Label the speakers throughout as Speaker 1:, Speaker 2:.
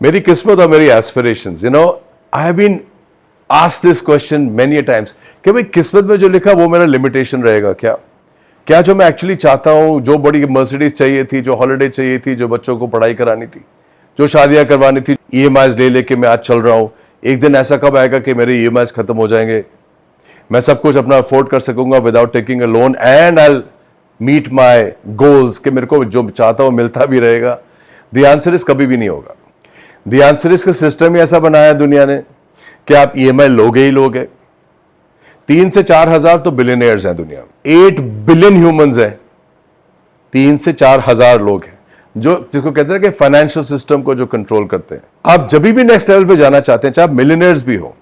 Speaker 1: मेरी किस्मत और मेरी aspirations, I have been asked this question many times कि भाई किस्मत में जो लिखा वो मेरा लिमिटेशन रहेगा क्या? क्या जो मैं एक्चुअली चाहता हूं, जो बड़ी मर्सिडीज चाहिए थी, जो हॉलिडे चाहिए थी, जो बच्चों को पढ़ाई करानी थी, जो शादियां करवानी थी, ईएमआईज ले लेके मैं आज चल रहा हूं, एक दिन ऐसा कब आएगा कि मेरे ईएमआईज खत्म हो जाएंगे, मैं सब कुछ अपना अफोर्ड कर सकूंगा without taking a loan and I meet my goals, कि मेरे को जो चाहता हूं मिलता भी रहेगा? द आंसर इज कभी भी नहीं होगा। द आंसर इज का सिस्टम ही ऐसा बनाया है दुनिया ने कि आप ईएमआई लोगे ही लोगे। 3 से 4 हजार तो बिलियनियर्स हैं दुनिया में, 8 बिलियन ह्यूमंस हैं, 3 से 4 हजार लोग हैं जो जिसको कहते हैं कि फाइनेंशियल सिस्टम को जो कंट्रोल करते हैं। आप जब भी नेक्स्ट लेवल पे जाना चाहते हैं, चाहे आप मिलियनियर्स भी हो,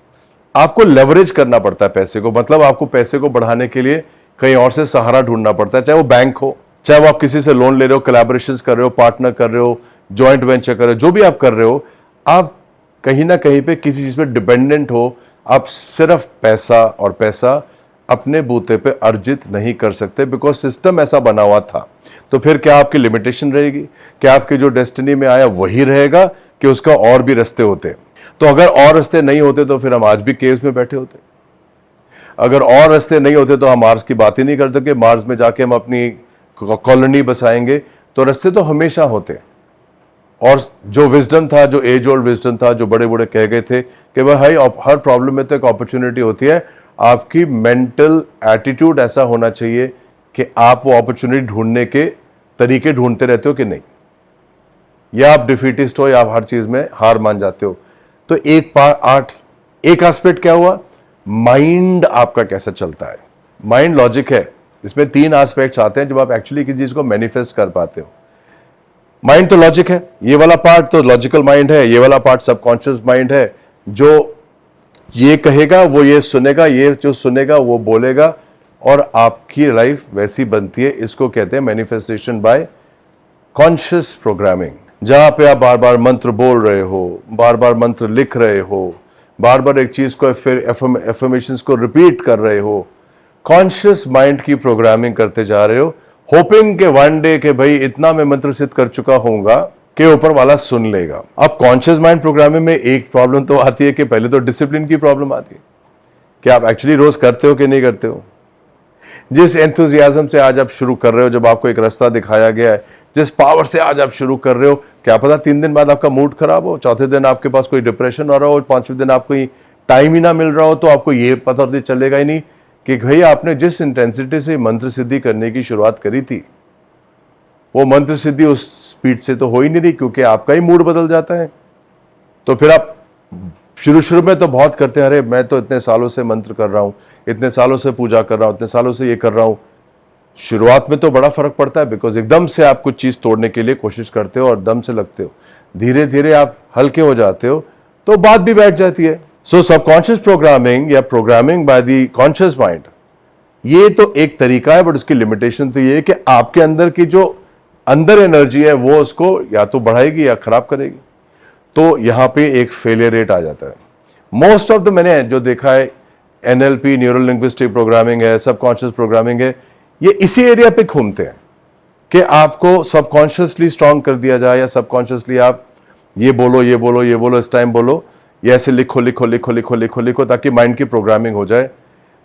Speaker 1: आपको लेवरेज करना पड़ता है पैसे को। मतलब आपको पैसे को बढ़ाने के लिए कहीं और से सहारा ढूंढना पड़ता है, चाहे वो बैंक हो, चाहे वो आप किसी से लोन ले रहे हो, कोलैबोरेशंस कर रहे हो, पार्टनर कर रहे हो, जॉइंट वेंचर कर रहे हो, जो भी आप कर रहे हो, आप कहीं ना कहीं पे किसी चीज पे डिपेंडेंट हो। आप सिर्फ पैसा और पैसा अपने बूते पे अर्जित नहीं कर सकते, बिकॉज सिस्टम ऐसा बना हुआ था। तो फिर क्या आपकी लिमिटेशन रहेगी? क्या आपकी जो डेस्टिनी में आया वही रहेगा कि उसका और भी रास्ते होते? तो अगर और रास्ते नहीं होते तो फिर हम आज भी केव्स में बैठे होते। अगर और रास्ते नहीं होते तो हम मार्स की बात ही नहीं करते कि मार्स में जाके हम अपनी कॉलोनी बसाएंगे। तो रास्ते तो हमेशा होते। और जो विजडम था, जो एज ओल्ड विजडम था, जो बड़े बड़े कह गए थे कि भाई हर प्रॉब्लम में तो एक अपॉर्चुनिटी होती है। आपकी मेंटल एटीट्यूड ऐसा होना चाहिए कि आप वो अपॉर्चुनिटी ढूंढने के तरीके ढूंढते रहते हो कि नहीं, या आप डिफीटिस्ट हो, या आप हर चीज में हार मान जाते हो। तो एक एस्पेक्ट क्या हुआ, माइंड आपका कैसा चलता है। माइंड लॉजिक है, इसमें 3 एस्पेक्ट्स आते हैं जब आप एक्चुअली किसी चीज को मैनिफेस्ट कर पाते हो। माइंड तो लॉजिक है, ये वाला पार्ट तो लॉजिकल माइंड है, ये वाला पार्ट सबकॉन्शियस माइंड है। जो ये कहेगा वो ये सुनेगा, ये जो सुनेगा वो बोलेगा, और आपकी लाइफ वैसी बनती है। इसको कहते हैं मैनिफेस्टेशन बाय कॉन्शियस प्रोग्रामिंग। जहां पे आप बार बार मंत्र बोल रहे हो, बार बार मंत्र लिख रहे हो, बार बार एक चीज को फिर एफर्मेशंस को रिपीट कर रहे हो, कॉन्शियस माइंड की प्रोग्रामिंग करते जा रहे हो, होपिंग के वन डे के भाई इतना मैं मंत्र सिद्ध कर चुका होऊंगा कि ऊपर वाला सुन लेगा। अब कॉन्शियस माइंड प्रोग्रामिंग में एक प्रॉब्लम तो आती है कि पहले तो डिसिप्लिन की प्रॉब्लम आती है कि आप एक्चुअली रोज करते हो कि नहीं करते हो। जिस एंथुजियाज्म से आज आप शुरू कर रहे हो, जब आपको एक रास्ता दिखाया गया है, जिस पावर से आज आप शुरू कर रहे हो, क्या पता 3 दिन बाद आपका मूड खराब हो, चौथे दिन आपके पास कोई डिप्रेशन हो रहा हो, 5वें दिन आपको टाइम ही ना मिल रहा हो, तो आपको ये पता नहीं चलेगा ही नहीं कि भाई आपने जिस इंटेंसिटी से मंत्र सिद्धि करने की शुरुआत करी थी, वो मंत्र सिद्धि उस स्पीड से तो हो ही नहीं रही, क्योंकि आपका ही मूड बदल जाता है। तो फिर आप शुरू में तो बहुत करते हैं, अरे मैं तो इतने सालों से मंत्र कर रहा हूं, इतने सालों से पूजा कर रहा हूं, इतने सालों से ये कर रहा हूं। शुरुआत में तो बड़ा फर्क पड़ता है, बिकॉज एकदम से आप कुछ चीज तोड़ने के लिए कोशिश करते हो और दम से लगते हो। धीरे धीरे आप हल्के हो जाते हो तो बात भी बैठ जाती है। सो सबकॉन्शियस प्रोग्रामिंग या programming by the conscious mind, ये तो एक तरीका है, बट उसकी लिमिटेशन तो ये है कि आपके अंदर की जो अंदर एनर्जी है वो उसको या तो बढ़ाएगी या खराब करेगी। तो यहां पे एक फेलियर रेट आ जाता है। मोस्ट ऑफ द मैंने जो देखा है, एनएलपी, न्यूरो लिंग्विस्टिक प्रोग्रामिंग है, सबकॉन्शियस प्रोग्रामिंग है, ये इसी एरिया पे घूमते हैं कि आपको सबकॉन्शियसली स्ट्रांग कर दिया जाए, या सबकॉन्शियसली आप ये बोलो ये बोलो ये बोलो, इस टाइम बोलो, या ऐसे लिखो लिखो लिखो लिखो लिखो लिखो, ताकि माइंड की प्रोग्रामिंग हो जाए।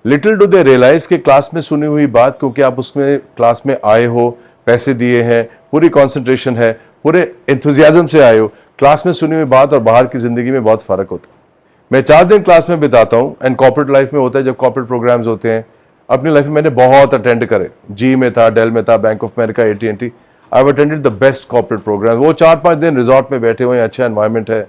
Speaker 1: लिटिल डू दे रियलाइज कि क्लास में सुनी हुई बात, क्योंकि आप उसमें क्लास में आए हो, पैसे दिए हैं, पूरी कॉन्सेंट्रेशन है, पूरे एंथुजियाज्म से आए हो, क्लास में सुनी हुई बात और बाहर की जिंदगी में बहुत फर्क होता है। मैं 4 दिन क्लास में बिताता हूं, एंड कॉर्पोरेट लाइफ में होता है, जब कॉर्पोरेट प्रोग्राम्स होते हैं, अपनी लाइफ में मैंने बहुत अटेंड करे, जी में था, डेल में था, Bank of America, AT&T, I have attended the best corporate program. वो 4-5 दिन रिजॉर्ट में बैठे हुए हैं, अच्छा एनवायरमेंट है,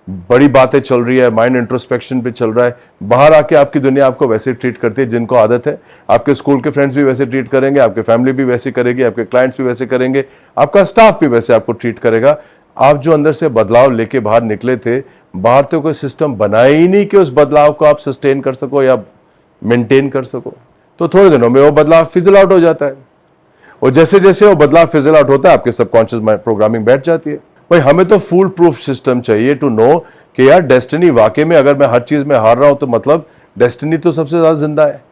Speaker 1: बड़ी बातें चल रही है, माइंड इंट्रोस्पेक्शन पे चल रहा है। बाहर आके आपकी दुनिया आपको वैसे ट्रीट करती है जिनको आदत है, आपके स्कूल के फ्रेंड्स भी वैसे ट्रीट करेंगे, आपके फैमिली भी वैसे करेगी, आपके क्लाइंट्स भी वैसे करेंगे, आपका स्टाफ भी वैसे आपको ट्रीट करेगा। आप जो अंदर से बदलाव लेके बाहर निकले थे, बाहर तो कोई सिस्टम बनाया ही नहीं कि उस बदलाव को आप सस्टेन कर सको या मेंटेन कर सको। तो थोड़े दिनों में वो बदलाव फिजल आउट हो जाता है, और जैसे जैसे वो बदलाव फिजल आउट होता है, आपके सबकॉन्शियस प्रोग्रामिंग बैठ जाती है। भाई हमें तो फुल प्रूफ सिस्टम चाहिए टू नो कि यार डेस्टिनी वाकई में, अगर मैं हर चीज में हार रहा हूं तो मतलब डेस्टिनी तो सबसे ज्यादा जिंदा है,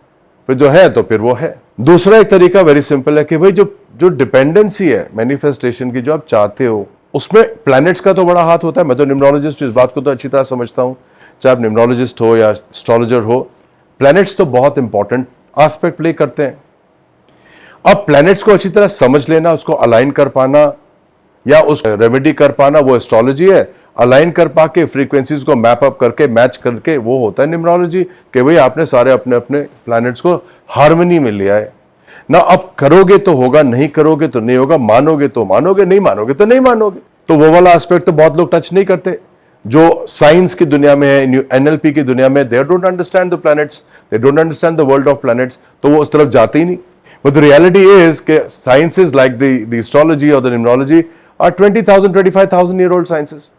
Speaker 1: फिर जो है तो फिर वो है। दूसरा एक तरीका वेरी सिंपल है कि भाई जो डिपेंडेंसी है मैनिफेस्टेशन की, जो आप चाहते हो उसमें प्लैनेट्स का तो बड़ा हाथ होता है। मैं तो न्यूमरोलॉजिस्ट, इस बात को तो अच्छी तरह समझता हूं, चाहे आप न्यूमरोलॉजिस्ट हो या एस्ट्रोलॉजर हो, प्लैनेट्स तो बहुत इंपॉर्टेंट एस्पेक्ट प्ले करते हैं। अब प्लैनेट्स को अच्छी तरह समझ लेना, उसको अलाइन कर पाना या उस रेमेडी कर पाना, वो एस्ट्रोलॉजी है। अलाइन कर पाके फ्रीक्वेंसीज को मैप अप करके मैच करके, वो होता है न्यूमरोलॉजी, कि भाई आपने सारे अपने अपने प्लैनेट्स को हार्मनी में लिया है ना। अब करोगे तो होगा, नहीं करोगे तो नहीं होगा, मानोगे तो मानोगे, नहीं मानोगे तो नहीं मानोगे। तो वो वाला एस्पेक्ट तो बहुत लोग टच नहीं करते। जो साइंस की दुनिया में है, एनएलपी की दुनिया में, they don't understand the planets, they don't understand the world of planets, तो वो उस तरफ जाते ही नहीं। बट द रियलिटी इज कि साइंसेस लाइक द एस्ट्रोलॉजी और the numerology are 20,000 25,000 year old sciences.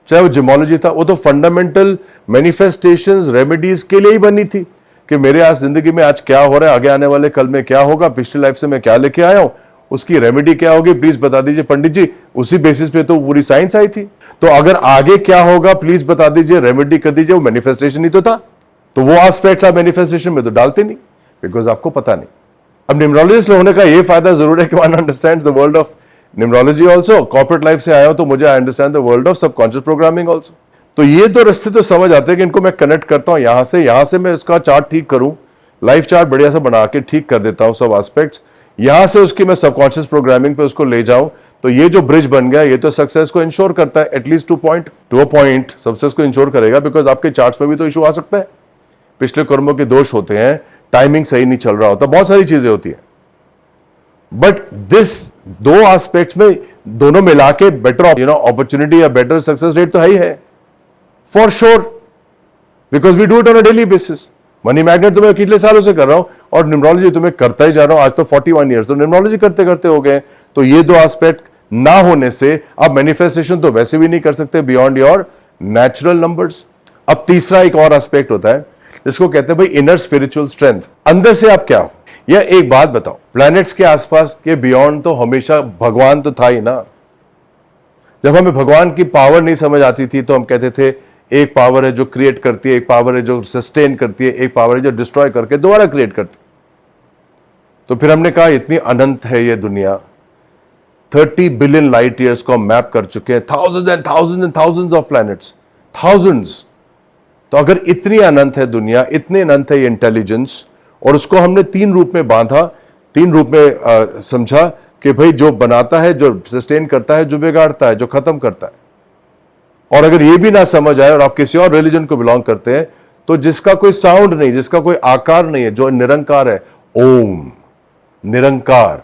Speaker 1: चाहे वो जिमोलॉजी था, वो तो फंडामेंटल मैनिफेस्टेशंस, रेमेडीज के लिए ही बनी थी कि मेरे आज जिंदगी में आज क्या हो रहा है, आगे आने वाले कल में क्या होगा, पिछली लाइफ से मैं क्या लेके आया हूं, उसकी रेमेडी क्या होगी, प्लीज बता दीजिए पंडित जी। उसी बेसिस पे तो पूरी साइंस आई थी। तो अगर आगे क्या होगा प्लीज बता दीजिए, रेमेडी कर दीजिए, वो मैनिफेस्टेशन ही तो था। तो वो एस्पेक्ट्स आप मैनिफेस्टेशन में तो डालते नहीं, बिकॉज आपको पता नहीं। अब न्यूमरोलॉजिस्ट होने का ये फायदा जरूर है कि one understands the world of numerology also. Corporate life से आया हूं तो मुझे I understand the world of subconscious programming also. तो ये दो रास्ते तो समझ आते हैं कि इनको मैं कनेक्ट करता हूं, यहां से मैं उसका चार्ट ठीक करूं, लाइफ चार्ट बढ़िया से बना के ठीक कर देता हूं सब एस्पेक्ट्स, यहां से उसकी मैं सबकॉन्शियस प्रोग्रामिंग पे उसको ले जाऊं, तो ये जो ब्रिज बन गया ये तो सक्सेस को इंश्योर करता है, at least to a point success को इंश्योर करेगा। बिकॉज आपके चार्ट्स में भी तो इशू आ सकता है, पिछले कर्मों के दोष होते हैं, टाइमिंग सही नहीं चल रहा होता, बहुत सारी चीजें होती है। बट दिस दो एस्पेक्ट्स में दोनों मिला के बेटर अपॉर्चुनिटी या बेटर सक्सेस रेट तो है ही है, for sure, because we do it on a daily basis. Money magnet तो मैं कितने सालों से कर रहा हूं और न्यूमरोलॉजी तो मैं करता ही जा रहा हूं, आज तो 41 ईयर्स तो न्यूमरोलॉजी करते करते हो गए। तो ये दो एस्पेक्ट ना होने से आप मैनिफेस्टेशन तो वैसे भी नहीं कर सकते बियॉन्ड योर नेचुरल नंबर्स। अब तीसरा एक और एस्पेक्ट होता है जिसको कहते हैं भाई इनर स्पिरिचुअल स्ट्रेंथ, अंदर से आप क्या हो। या एक बात बताओ, प्लैनेट्स के आसपास के बियॉन्ड तो हमेशा भगवान तो था ही ना। जब हमें भगवान की पावर नहीं समझ आती थी तो हम कहते थे एक पावर है जो क्रिएट करती है, एक पावर है जो सस्टेन करती है, एक पावर है जो डिस्ट्रॉय करके दोबारा क्रिएट करती है। तो फिर हमने कहा इतनी अनंत है ये दुनिया, 30 बिलियन लाइट ईयर्स को हम मैप कर चुके हैं, thousands and thousands and thousands of planets, thousands. तो अगर इतनी अनंत है दुनिया, इतने अनंत है ये इंटेलिजेंस, और उसको हमने तीन रूप में बांधा, तीन रूप में समझा कि भाई जो बनाता है, जो सस्टेन करता है, जो बिगाड़ता है, जो खत्म करता है। और अगर ये भी ना समझ आए और आप किसी और रिलीजन को बिलोंग करते हैं, तो जिसका कोई साउंड नहीं, जिसका कोई आकार नहीं है, जो निरंकार है, ओम, निरंकार,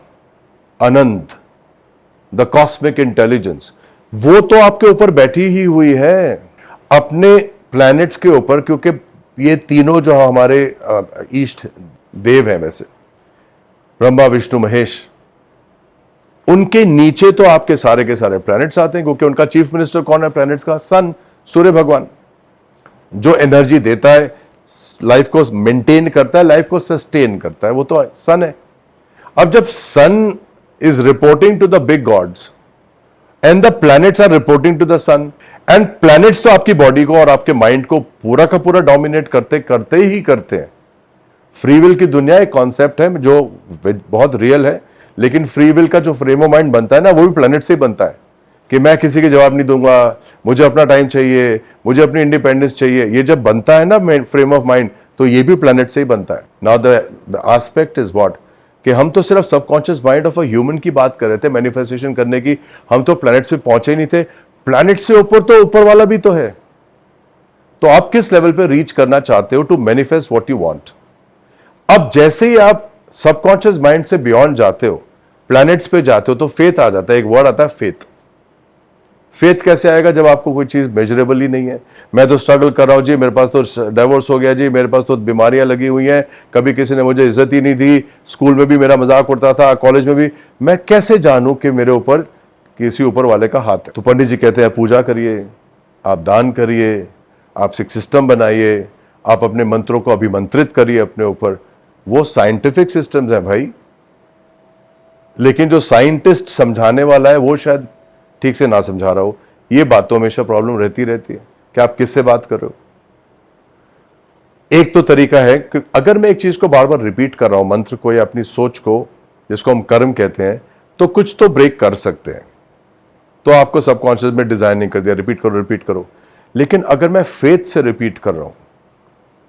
Speaker 1: अनंत, द कॉस्मिक इंटेलिजेंस, वो तो आपके ऊपर बैठी ही हुई है अपने प्लैनेट्स के ऊपर। क्योंकि ये तीनों जो हमारे ईष्ट देव हैं, वैसे ब्रह्मा विष्णु महेश, उनके नीचे तो आपके सारे के सारे प्लैनेट्स आते हैं। क्योंकि उनका चीफ मिनिस्टर कौन है प्लैनेट्स का? सन, सूर्य भगवान, जो एनर्जी देता है, लाइफ को मेंटेन करता है, लाइफ को सस्टेन करता है, वो तो सन है। अब जब sun is reporting to the big gods and the planets are reporting to the sun, and planets तो आपकी बॉडी को और आपके माइंड को पूरा का पूरा डोमिनेट करते ही करते हैं। फ्री विल की दुनिया एक कॉन्सेप्ट है जो बहुत रियल है, लेकिन फ्री विल का जो फ्रेम ऑफ माइंड बनता है ना, वो भी प्लैनेट से ही बनता है कि मैं किसी के जवाब नहीं दूंगा, मुझे अपना टाइम चाहिए, मुझे अपनी इंडिपेंडेंस चाहिए। ये जब बनता है ना फ्रेम ऑफ माइंड, तो ये भी प्लैनेट से ही बनता है। Now the aspect is what, कि हम तो सिर्फ subconscious mind of a human की बात कर रहे थे मैनिफेस्टेशन करने की, हम तो प्लैनेट्स पे पहुंचे ही नहीं थे। प्लैनेट से ऊपर तो ऊपर वाला भी तो है। तो आप किस लेवल पे रीच करना चाहते हो to manifest what you want. अब जैसे ही आप सबकॉन्शियस माइंड से बियॉन्ड जाते हो, प्लैनेट्स पे जाते हो, तो फेथ आ जाता है। एक वर्ड आता है फेथ। फेथ कैसे आएगा जब आपको कोई चीज मेजरेबल ही नहीं है? मैं तो स्ट्रगल कर रहा हूं जी, मेरे पास तो डाइवोर्स हो गया जी, मेरे पास तो बीमारियां लगी हुई हैं, कभी किसी ने मुझे इज्जत ही नहीं दी, स्कूल में भी मेरा मजाक उड़ता था, कॉलेज में भी। मैं कैसे जानूं कि मेरे ऊपर किसी ऊपर वाले का हाथ है? तो पंडित जी कहते हैं पूजा करिए, आप दान करिए, आप सिस्टम बनाइए, आप अपने मंत्रों को अभिमंत्रित करिए अपने ऊपर। वो साइंटिफिक सिस्टम्स हैं भाई, लेकिन जो साइंटिस्ट समझाने वाला है वो शायद ठीक से ना समझा रहा हो। ये बात तो हमेशा प्रॉब्लम रहती है कि आप किससे बात कर रहे हो। एक तो तरीका है कि अगर मैं एक चीज को बार बार रिपीट कर रहा हूं, मंत्र को या अपनी सोच को, जिसको हम कर्म कहते हैं, तो कुछ तो ब्रेक कर सकते हैं। तो आपको सबकॉन्शियस में डिजाइन नहीं कर दिया रिपीट करो। लेकिन अगर मैं फेथ से रिपीट कर रहा हूं,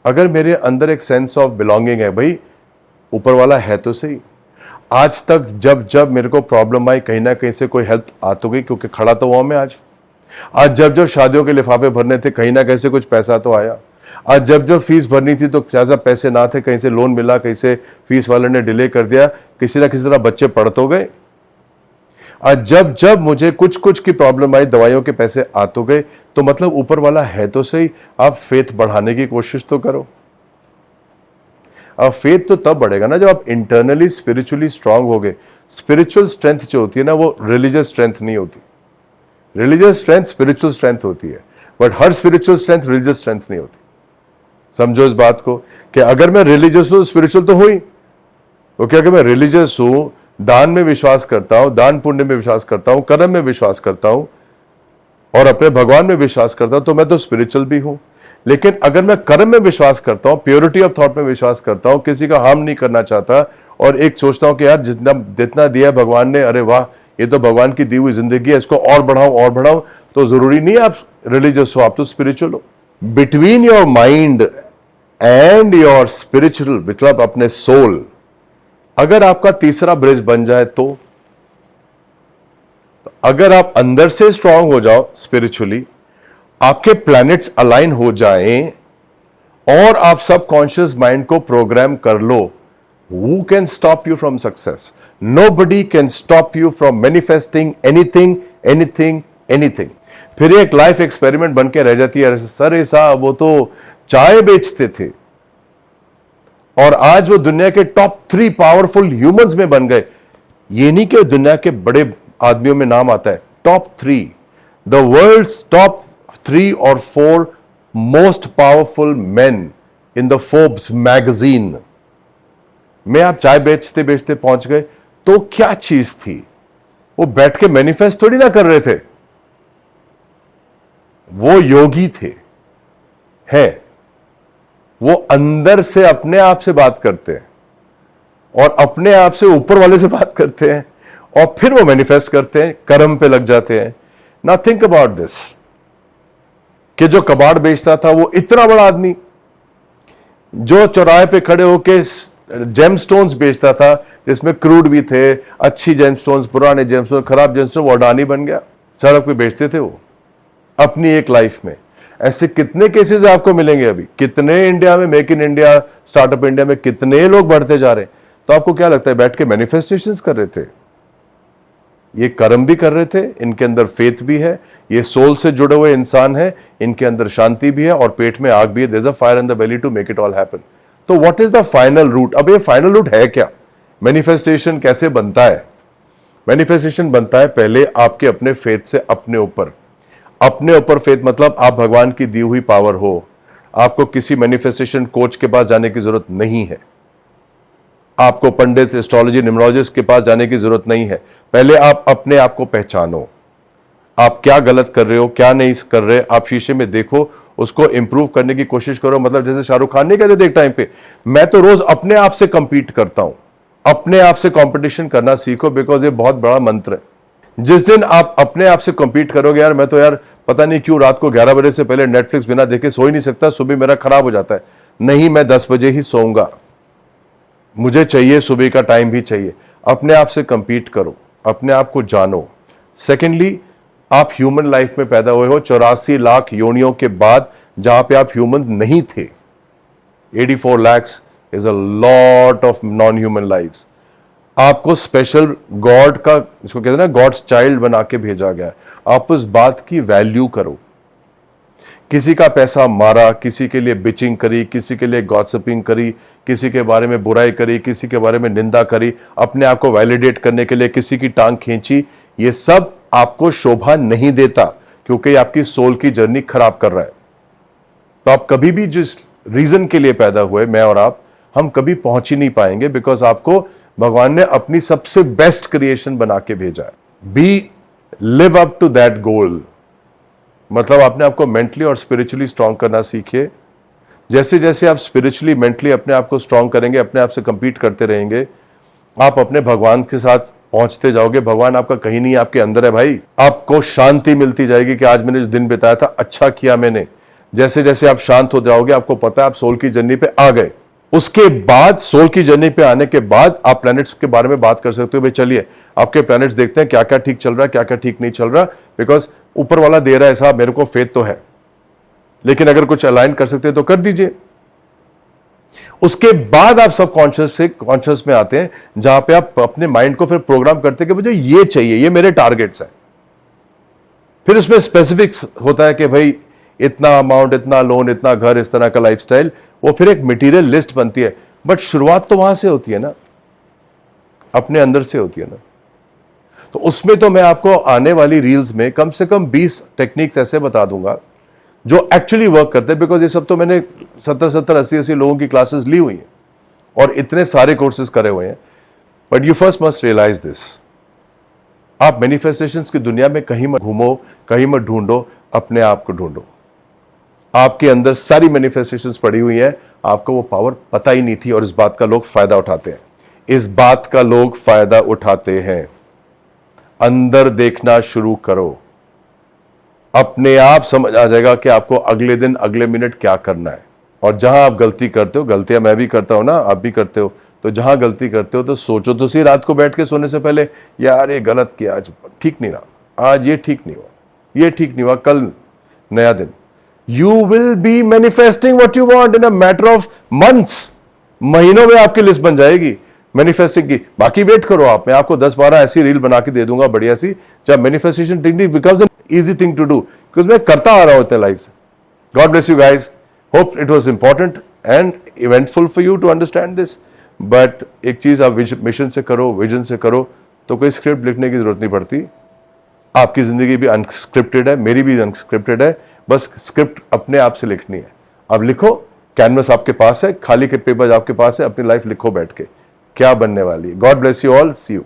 Speaker 1: अगर मेरे अंदर एक सेंस ऑफ बिलोंगिंग है, भाई ऊपर वाला है तो सही। आज तक जब जब मेरे को प्रॉब्लम आई, कहीं ना कहीं से कोई हेल्प आ तो गई, क्योंकि खड़ा तो हुआ मैं आज जब जब शादियों के लिफाफे भरने थे, कहीं ना कहीं से कुछ पैसा तो आया। आज जब जब फीस भरनी थी तो ज्यादा पैसे ना थे, कहीं से लोन मिला, कहीं से फीस वाले ने डिले कर दिया, किसी ना किसी तरह बच्चे पढ़ तो गए। आज जब जब मुझे कुछ कुछ की प्रॉब्लम आई, दवाइयों के पैसे आ तो गए। तो मतलब ऊपर वाला है तो सही। आप फेथ बढ़ाने की कोशिश तो करो। अब फेथ तो तब बढ़ेगा ना जब आप इंटरनली स्पिरिचुअली स्ट्रांग हो गए। स्पिरिचुअल स्ट्रेंथ जो होती है ना, वो रिलीजियस स्ट्रेंथ नहीं होती। रिलीजियस स्ट्रेंथ स्पिरिचुअल स्ट्रेंथ होती है, but her spiritual strength religious strength नहीं होती। समझो इस बात को कि अगर मैं रिलीजियस हूं, स्पिरिचुअल तो हुई। क्योंकि अगर मैं रिलीजियस हूं, दान में विश्वास करता हूं, दान पुण्य में विश्वास करता हूं, कर्म में विश्वास करता हूं और अपने भगवान में विश्वास करता हूं, तो मैं तो स्पिरिचुअल भी हूं। लेकिन अगर मैं कर्म में विश्वास करता हूं, प्योरिटी ऑफ थॉट में विश्वास करता हूं, किसी का हार्म नहीं करना चाहता और एक सोचता हूं कि यार जितना दिया है भगवान ने, अरे वाह, ये तो भगवान की दी हुई जिंदगी है, इसको और बढ़ाऊं, तो जरूरी नहीं आप रिलीजियस हो, आप तो स्पिरिचुअल हो। Between your mind and your spiritual, मतलब अपने सोल, अगर आपका तीसरा ब्रिज बन जाए तो अगर आप अंदर से स्ट्रांग हो जाओ स्पिरिचुअली, आपके प्लैनेट्स अलाइन हो जाएं और आप सबकॉन्शियस माइंड को प्रोग्राम कर लो, who can stop you from success? Nobody can stop you from manifesting anything anything anything. फिर एक लाइफ एक्सपेरिमेंट बन के रह जाती है, सर ये साहब वो तो चाय बेचते थे और आज वो दुनिया के टॉप 3 पावरफुल ह्यूमंस में बन गए। ये नहीं कि दुनिया के बड़े आदमियों में नाम आता है, टॉप 3, द वर्ल्ड्स टॉप 3 और 4 most powerful main in the Forbes magazine में आप चाय बेचते बेचते पहुंच गए। तो क्या चीज थी? वो बैठ के मैनिफेस्ट थोड़ी ना कर रहे थे, वो योगी थे, है वो अंदर से अपने आप से बात करते हैं और अपने आप से ऊपर वाले से बात करते हैं और फिर वो मैनिफेस्ट करते हैं, कर्म पे लग जाते हैं। नाउ थिंक अबाउट दिस कि जो कबाड़ बेचता था वो इतना बड़ा आदमी, जो चौराहे पे खड़े होके जेमस्टोन्स बेचता था जिसमें क्रूड भी थे, अच्छी जेमस्टोन्स, पुराने जेमस्टोन्स, खराब जेमस्टोन्स, वो अडानी बन गया। सड़क पे बेचते थे वो अपनी एक लाइफ में। ऐसे कितने केसेस आपको मिलेंगे अभी, कितने इंडिया में, make in India, startup India में कितने लोग बढ़ते जा रहे हैं। तो आपको क्या लगता है, बैठ के मैनिफेस्टेशंस कर रहे थे? ये कर्म भी कर रहे थे, इनके अंदर फेथ भी है, ये सोल से जुड़े हुए इंसान है, इनके अंदर शांति भी है और पेट में आग भी है। There is a fire in the belly to make it all happen. तो what is the final root? अब ये फाइनल रूट है क्या? मैनिफेस्टेशन कैसे बनता है? मैनिफेस्टेशन बनता है पहले आपके अपने फेथ से, अपने ऊपर फेथ, मतलब आप भगवान की दी हुई पावर हो। आपको किसी मैनिफेस्टेशन कोच के पास जाने की जरूरत नहीं है, आपको पंडित, एस्ट्रोलॉजी, न्यूमरोलॉजिस्ट के पास जाने की जरूरत नहीं है। पहले आप अपने आप को पहचानो, आप क्या गलत कर रहे हो, क्या नहीं कर रहे। आप शीशे में देखो, उसको इंप्रूव करने की कोशिश करो। मतलब जैसे शाहरुख खान नहीं कहते थे एक टाइम पे, मैं तो रोज अपने आप से कंपीट करता हूं। अपने आप से कंपटीशन करना सीखो, बिकॉज ये बहुत बड़ा मंत्र है। जिस दिन आप अपने आप से कंपीट करोगे, यार मैं तो यार पता नहीं क्यों रात को 11 बजे से पहले नेटफ्लिक्स बिना देखे सो ही नहीं सकता, सुबह मेरा खराब हो जाता है। नहीं, मैं 10 बजे ही सोऊंगा, मुझे चाहिए सुबह का टाइम भी चाहिए। अपने आप से कंपीट करो, अपने आप को जानो। सेकेंडली, आप ह्यूमन लाइफ में पैदा हुए हो 84 लाख योनियों के बाद, जहां पे आप ह्यूमन नहीं थे। 84 lakhs is a lot of non human lifes. आपको स्पेशल गॉड का, इसको कहते हैं ना, गॉड्स चाइल्ड बना के भेजा गया है। आप उस बात की वैल्यू करो। किसी का पैसा मारा, किसी के लिए बिचिंग करी, किसी के लिए गॉसिपिंग करी, किसी के बारे में बुराई करी, किसी के बारे में निंदा करी, अपने आप को वैलिडेट करने के लिए किसी की टांग खींची, ये सब आपको शोभा नहीं देता, क्योंकि आपकी सोल की जर्नी खराब कर रहा है। तो आप कभी भी जिस रीजन के लिए पैदा हुए, मैं और आप, हम कभी पहुंच ही नहीं पाएंगे, बिकॉज आपको भगवान ने अपनी सबसे बेस्ट क्रिएशन बना के भेजा है। Be live up to that goal. मतलब आपने आपको मेंटली और स्पिरिचुअली स्ट्रांग करना सीखिए। जैसे जैसे आप स्पिरिचुअली, मेंटली अपने आप को स्ट्रांग करेंगे, अपने आप से कंपीट करते रहेंगे, आप अपने भगवान के साथ पहुंचते जाओगे। भगवान आपका कहीं नहीं, आपके अंदर है भाई। आपको शांति मिलती जाएगी कि आज मैंने जो दिन बिताया था अच्छा किया मैंने। जैसे जैसे आप शांत हो जाओगे, आपको पता है आप सोल की जर्नी पे आ गए। उसके बाद सोल की जर्नी पे आने के बाद आप प्लैनेट्स के बारे में बात कर सकते हो। भाई चलिए आपके प्लैनेट्स देखते हैं क्या क्या ठीक चल रहा है, क्या क्या ठीक नहीं चल रहा, बिकॉज ऊपर वाला दे रहा है साहब, मेरे को फेथ तो है, लेकिन अगर कुछ अलाइन कर सकते हैं तो कर दीजिए। उसके बाद आप सब कॉन्शियस से कॉन्शियस में आते हैं, जहां पे आप अपने माइंड को फिर प्रोग्राम करते हैं कि मुझे ये चाहिए, ये मेरे टारगेट्स हैं। फिर उसमें स्पेसिफिक्स होता है कि भाई इतना अमाउंट, इतना लोन, इतना घर, इस तरह का लाइफस्टाइल, वो फिर एक मटेरियल लिस्ट बनती है। बट शुरुआत तो वहां से होती है ना, अपने अंदर से होती है ना। तो उसमें तो मैं आपको आने वाली रील्स में कम से कम 20 टेक्निक्स ऐसे बता दूंगा जो एक्चुअली वर्क करते हैं। बिकॉज ये सब तो मैंने 70 80 लोगों की क्लासेस ली हुई हैं और इतने सारे कोर्सेज करे हुए हैं। But you first must realise this, आप मैनिफेस्टेशंस की दुनिया में कहीं मत घूमो, कहीं मत ढूंढो, अपने आप को ढूंढो। आपके अंदर सारी मैनिफेस्टेशंस पड़ी हुई हैं, आपको वो पावर पता ही नहीं थी और इस बात का लोग फायदा उठाते हैं। इस बात का लोग फायदा उठाते हैं। अंदर देखना शुरू करो, अपने आप समझ आ जाएगा कि आपको अगले दिन, अगले मिनट क्या करना है। और जहां आप गलती करते हो, गलतियां मैं भी करता हूं ना, आप भी करते हो, तो जहां गलती करते हो तो सोचो तो सही रात को बैठ के सोने से पहले, यार ये गलत किया, आज ठीक नहीं रहा, आज ये ठीक नहीं हुआ, ये ठीक नहीं हुआ, कल नया दिन। You will be manifesting what you want in a matter of months. महीनों में आपकी लिस्ट बन जाएगी मैनिफेस्टिंग की। बाकी वेट करो आप, मैं आपको 10-12 ऐसी रील बना के दे दूंगा बढ़िया सी, जब manifestation technique becomes an easy thing to do, because मैं करता आ रहा हूं लाइफ से। God bless you guys, hope it was important and eventful for you to understand this. But एक चीज आप मिशन से करो, विजन से करो, तो कोई स्क्रिप्ट लिखने की जरूरत नहीं पड़ती। आपकी जिंदगी भी अनस्क्रिप्टेड है, मेरी भी अनस्क्रिप्टेड है, बस स्क्रिप्ट अपने आप से लिखनी है। अब लिखो, कैनवस आपके पास है, खाली के पेपर आपके पास है, अपनी लाइफ लिखो बैठ के, क्या बनने वाली है। God bless you all, see you.